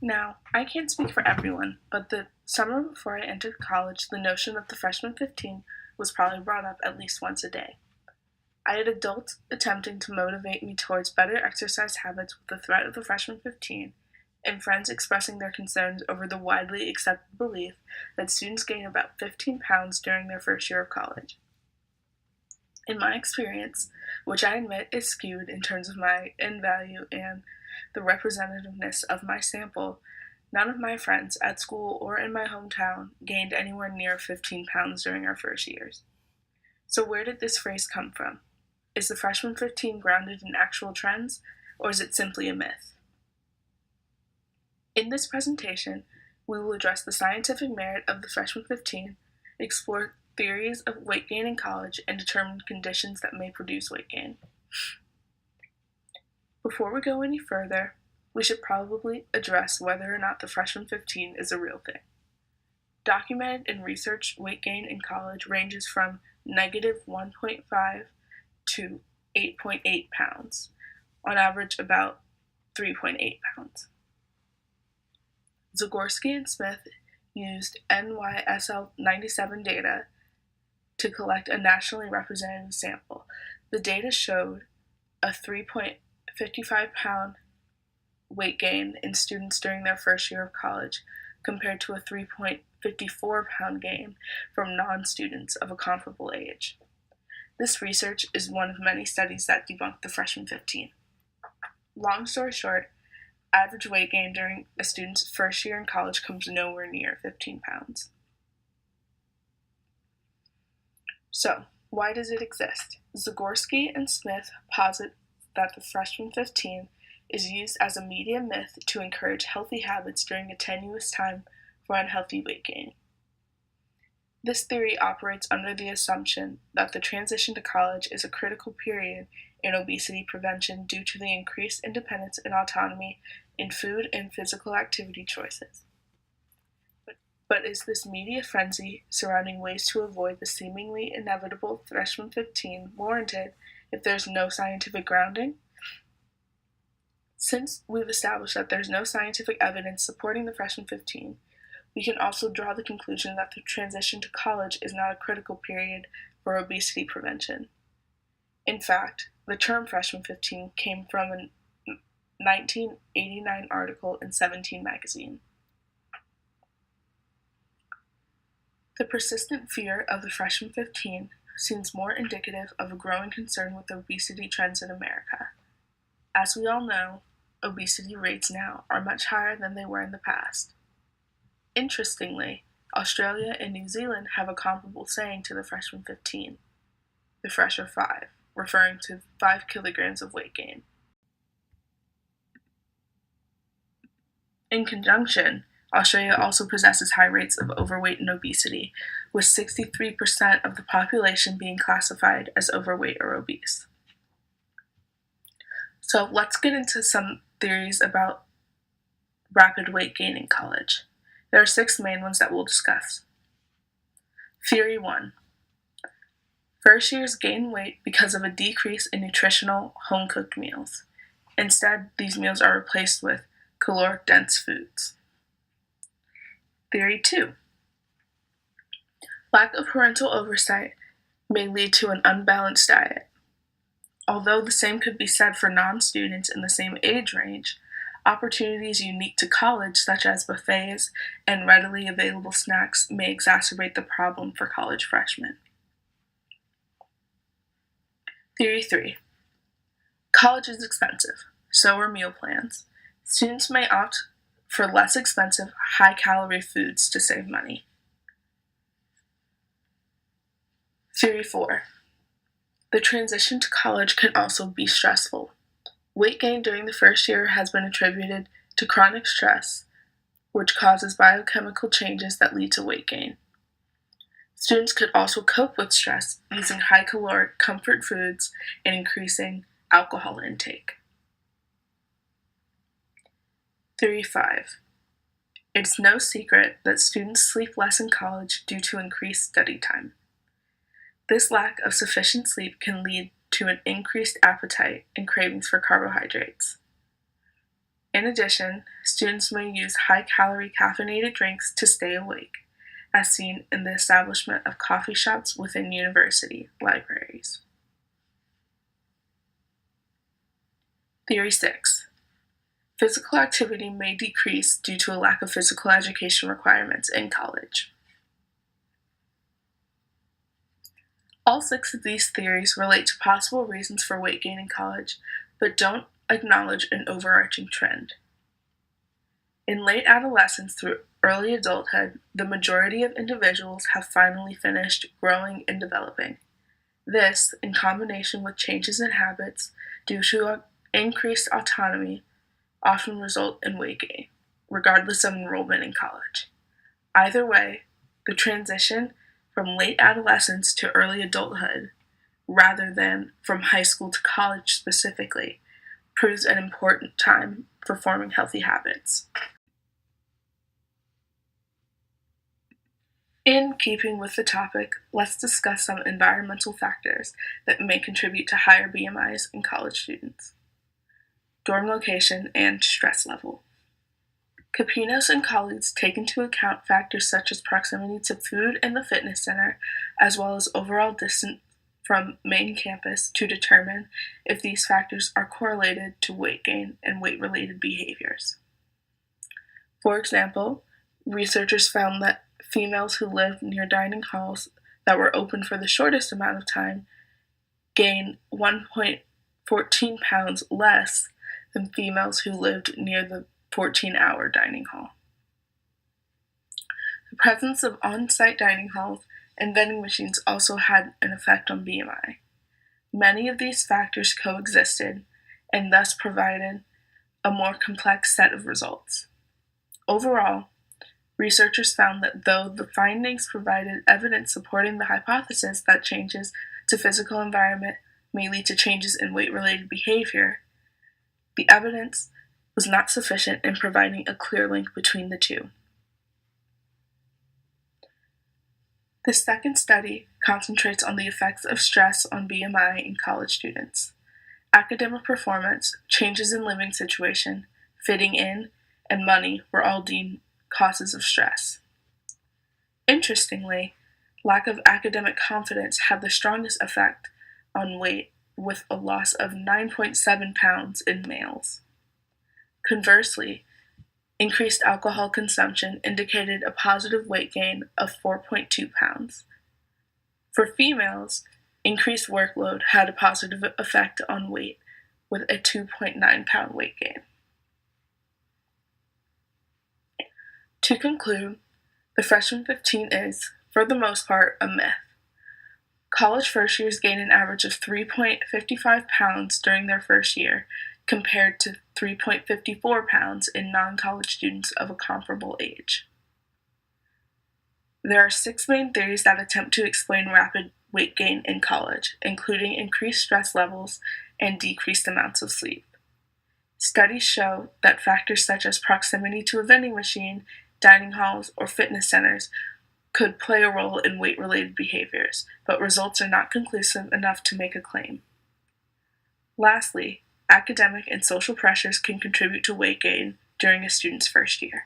Now, I can't speak for everyone, but the summer before I entered college, the notion of the freshman 15 was probably brought up at least once a day. I had adults attempting to motivate me towards better exercise habits with the threat of the freshman 15, and friends expressing their concerns over the widely accepted belief that students gain about 15 pounds during their first year of college. In my experience, which I admit is skewed in terms of my end value and the representativeness of my sample, none of my friends at school or in my hometown gained anywhere near 15 pounds during our first years. So, where did this phrase come from? Is the freshman 15 grounded in actual trends, or is it simply a myth? In this presentation, we will address the scientific merit of the freshman 15, explore theories of weight gain in college, and determine conditions that may produce weight gain. Before we go any further, we should probably address whether or not the freshman 15 is a real thing. Documented and researched weight gain in college ranges from negative 1.5 to 8.8 pounds, on average about 3.8 pounds. Zagorski and Smith used NYSL 97 data to collect a nationally representative sample. The data showed a 3.55 pound weight gain in students during their first year of college, compared to a 3.54 pound gain from non-students of a comparable age. This research is one of many studies that debunk the freshman 15. Long story short, average weight gain during a student's first year in college comes nowhere near 15 pounds. So, why does it exist? Zagorski and Smith posit that the freshman 15 is used as a media myth to encourage healthy habits during a tenuous time for unhealthy weight gain. This theory operates under the assumption that the transition to college is a critical period in obesity prevention due to the increased independence and autonomy in food and physical activity choices. But is this media frenzy surrounding ways to avoid the seemingly inevitable freshman 15 warranted if there's no scientific grounding? Since we've established that there's no scientific evidence supporting the freshman 15, we can also draw the conclusion that the transition to college is not a critical period for obesity prevention. In fact, the term freshman 15 came from a 1989 article in 17 magazine. The persistent fear of the freshman 15 seems more indicative of a growing concern with obesity trends in America. As we all know, obesity rates now are much higher than they were in the past. Interestingly, Australia and New Zealand have a comparable saying to the freshman 15, the fresher 5, referring to 5 kilograms of weight gain. In conjunction, Australia also possesses high rates of overweight and obesity, with 63% of the population being classified as overweight or obese. So let's get into some theories about rapid weight gain in college. There are 6 main ones that we'll discuss. Theory 1. First years gain weight because of a decrease in nutritional home-cooked meals. Instead, these meals are replaced with caloric-dense foods. Theory 2. Lack of parental oversight may lead to an unbalanced diet. Although the same could be said for non-students in the same age range, opportunities unique to college, such as buffets and readily available snacks, may exacerbate the problem for college freshmen. Theory 3. College is expensive, so are meal plans. Students may opt for less expensive, high-calorie foods to save money. Theory 4. The transition to college can also be stressful. Weight gain during the first year has been attributed to chronic stress, which causes biochemical changes that lead to weight gain. Students could also cope with stress using high-caloric comfort foods and increasing alcohol intake. Theory 5. It's no secret that students sleep less in college due to increased study time. This lack of sufficient sleep can lead to an increased appetite and cravings for carbohydrates. In addition, students may use high-calorie caffeinated drinks to stay awake, as seen in the establishment of coffee shops within university libraries. Theory 6. Physical activity may decrease due to a lack of physical education requirements in college. All 6 of these theories relate to possible reasons for weight gain in college, but don't acknowledge an overarching trend. In late adolescence through early adulthood, the majority of individuals have finally finished growing and developing. This, in combination with changes in habits due to increased autonomy, often result in weight gain, regardless of enrollment in college. Either way, the transition from late adolescence to early adulthood, rather than from high school to college specifically, proves an important time for forming healthy habits. In keeping with the topic, let's discuss some environmental factors that may contribute to higher BMIs in college students. Dorm location and stress level. Capinos and colleagues take into account factors such as proximity to food and the fitness center, as well as overall distance from main campus to determine if these factors are correlated to weight gain and weight-related behaviors. For example, researchers found that females who lived near dining halls that were open for the shortest amount of time gained 1.14 pounds less than females who lived near the 14-hour dining hall. The presence of on-site dining halls and vending machines also had an effect on BMI. Many of these factors coexisted and thus provided a more complex set of results. Overall, researchers found that though the findings provided evidence supporting the hypothesis that changes to physical environment may lead to changes in weight-related behavior, the evidence was not sufficient in providing a clear link between the two. The second study concentrates on the effects of stress on BMI in college students. Academic performance, changes in living situation, fitting in, and money were all deemed causes of stress. Interestingly, lack of academic confidence had the strongest effect on weight, with a loss of 9.7 pounds in males. Conversely, increased alcohol consumption indicated a positive weight gain of 4.2 pounds. For females, increased workload had a positive effect on weight, with a 2.9 pound weight gain. To conclude, the freshman 15 is, for the most part, a myth. College first years gain an average of 3.55 pounds during their first year, compared to 3.54 pounds in non-college students of a comparable age. There are 6 main theories that attempt to explain rapid weight gain in college, including increased stress levels and decreased amounts of sleep. Studies show that factors such as proximity to a vending machine, dining halls, or fitness centers could play a role in weight-related behaviors, but results are not conclusive enough to make a claim. Lastly, academic and social pressures can contribute to weight gain during a student's first year.